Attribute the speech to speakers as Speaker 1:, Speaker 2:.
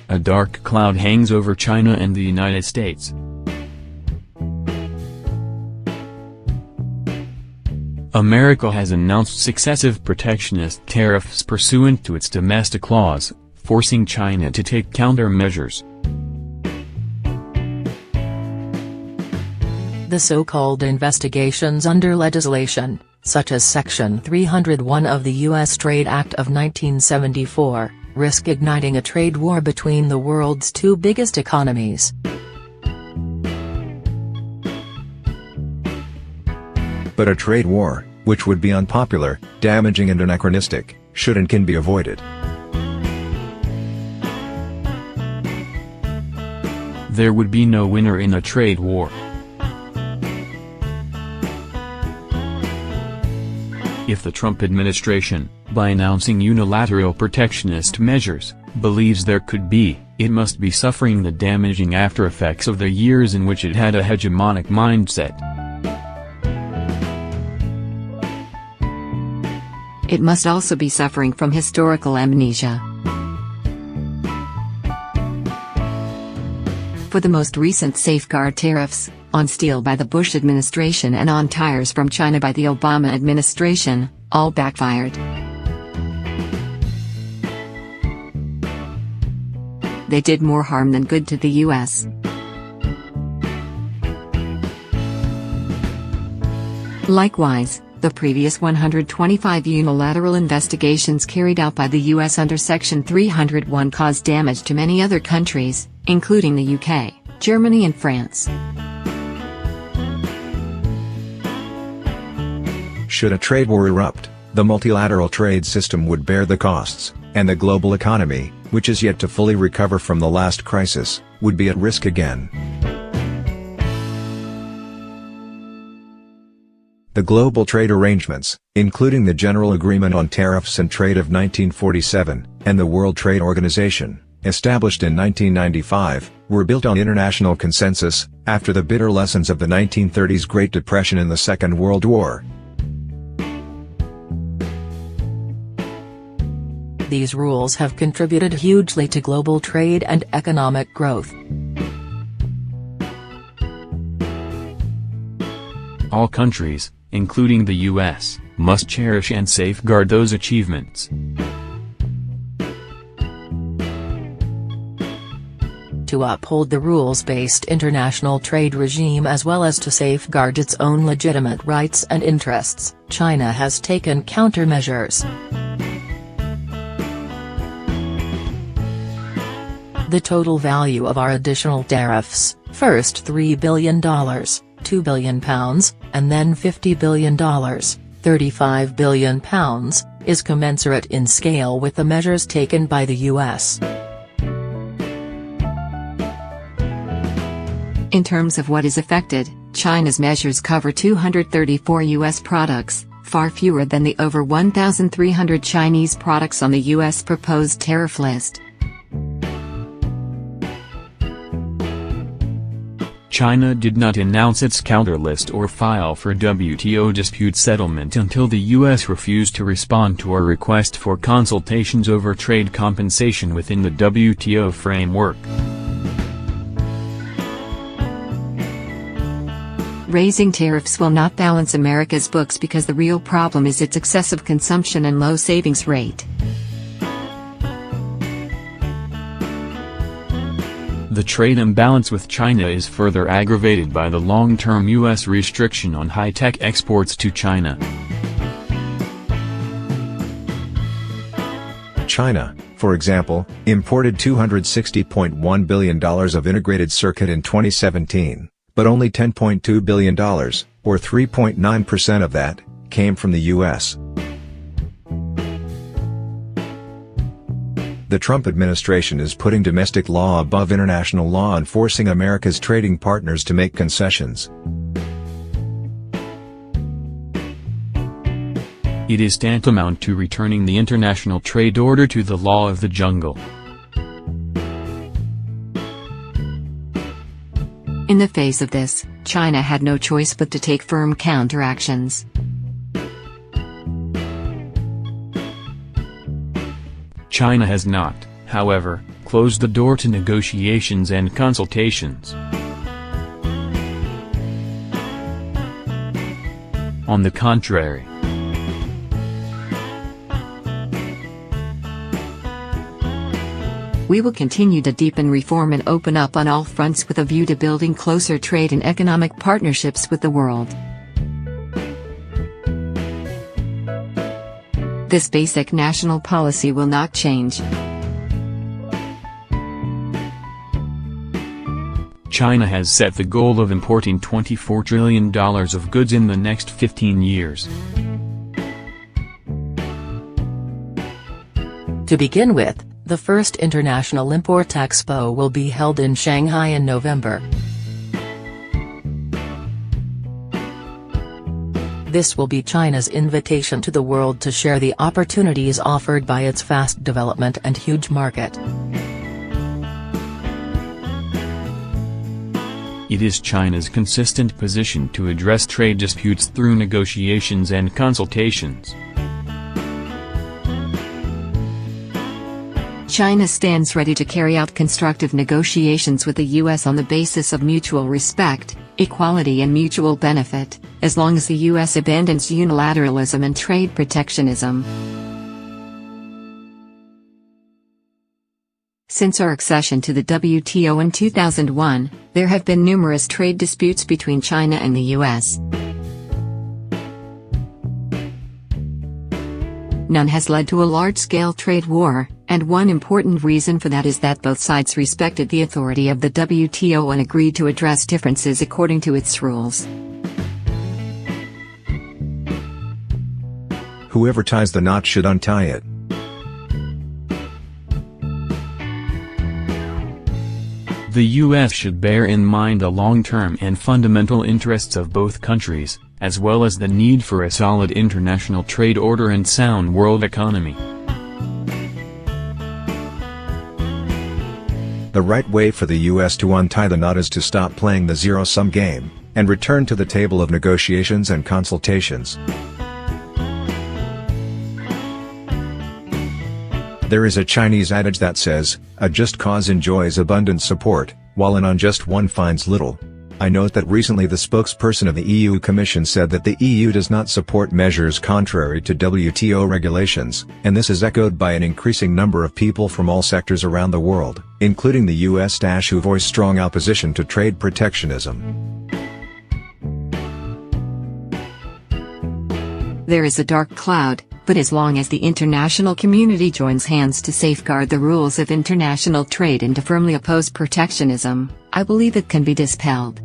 Speaker 1: A dark cloud hangs over China and the United States. America has announced successive protectionist tariffs pursuant to its domestic laws, forcing China to take countermeasures.
Speaker 2: The so-called investigations under legislation, such as Section 301 of the U.S. Trade Act of 1974, risk igniting a trade war between the world's two biggest economies.
Speaker 3: But a trade war, which would be unpopular, damaging and anachronistic, should and can be avoided.
Speaker 1: There would be no winner in a trade war. If the Trump administration, by announcing unilateral protectionist measures, believes there could be, it must be suffering the damaging aftereffects of the years in which it had a hegemonic mindset.
Speaker 4: It must also be suffering from historical amnesia. For the most recent safeguard tariffs, on steel by the Bush administration and on tires from China by the Obama administration, all backfired. They did more harm than good to the U.S. Likewise, the previous 125 unilateral investigations carried out by the U.S. under Section 301 caused damage to many other countries, including the UK, Germany and France.
Speaker 3: Should a trade war erupt, the multilateral trade system would bear the costs, and the global economy, which is yet to fully recover from the last crisis, would be at risk again. The global trade arrangements, including the General Agreement on Tariffs and Trade of 1947, and the World Trade Organization, established in 1995, were built on international consensus, after the bitter lessons of the 1930s Great Depression and the Second World War.
Speaker 2: These rules have contributed hugely to global trade and economic growth.
Speaker 1: All countries, including the U.S., must cherish and safeguard those achievements.
Speaker 2: To uphold the rules-based international trade regime as well as to safeguard its own legitimate rights and interests, China has taken countermeasures. The total value of our additional tariffs, first $3 billion, £2 billion, and then $50 billion, £35 billion, is commensurate in scale with the measures taken by the U.S.
Speaker 4: In terms of what is affected, China's measures cover 234 U.S. products, far fewer than the over 1,300 Chinese products on the U.S. proposed tariff list.
Speaker 1: China did not announce its counterlist or file for WTO dispute settlement until the U.S. refused to respond to our request for consultations over trade compensation within the WTO framework.
Speaker 4: Raising tariffs will not balance America's books because the real problem is its excessive consumption and low savings rate.
Speaker 1: The trade imbalance with China is further aggravated by the long-term U.S. restriction on high-tech exports to China.
Speaker 3: China, for example, imported $260.1 billion of integrated circuit in 2017, but only $10.2 billion, or 3.9% of that, came from the U.S. The Trump administration is putting domestic law above international law and forcing America's trading partners to make concessions.
Speaker 1: It is tantamount to returning the international trade order to the law of the jungle.
Speaker 4: In the face of this, China had no choice but to take firm counteractions.
Speaker 1: China has not, however, closed the door to negotiations and consultations. On the contrary,
Speaker 4: we will continue to deepen reform and open up on all fronts with a view to building closer trade and economic partnerships with the world. This basic national policy will not change.
Speaker 1: China has set the goal of importing $24 trillion of goods in the next 15 years.
Speaker 2: To begin with, the first International Import Expo will be held in Shanghai in November. This will be China's invitation to the world to share the opportunities offered by its fast development and huge market.
Speaker 1: It is China's consistent position to address trade disputes through negotiations and consultations.
Speaker 4: China stands ready to carry out constructive negotiations with the U.S. on the basis of mutual respect, equality and mutual benefit, as long as the U.S. abandons unilateralism and trade protectionism. Since our accession to the WTO in 2001, there have been numerous trade disputes between China and the U.S. None has led to a large-scale trade war, and one important reason for that is that both sides respected the authority of the WTO and agreed to address differences according to its rules.
Speaker 3: Whoever ties the knot should untie it.
Speaker 1: The U.S. should bear in mind the long-term and fundamental interests of both countries, as well as the need for a solid international trade order and sound world economy.
Speaker 3: The right way for the U.S. to untie the knot is to stop playing the zero-sum game, and return to the table of negotiations and consultations. There is a Chinese adage that says, "A just cause enjoys abundant support, while an unjust one finds little." I note that recently the spokesperson of the EU Commission said that the EU does not support measures contrary to WTO regulations, and this is echoed by an increasing number of people from all sectors around the world, including the US who voice strong opposition to trade protectionism.
Speaker 4: There is a dark cloud, but as long as the international community joins hands to safeguard the rules of international trade and to firmly oppose protectionism, I believe it can be dispelled.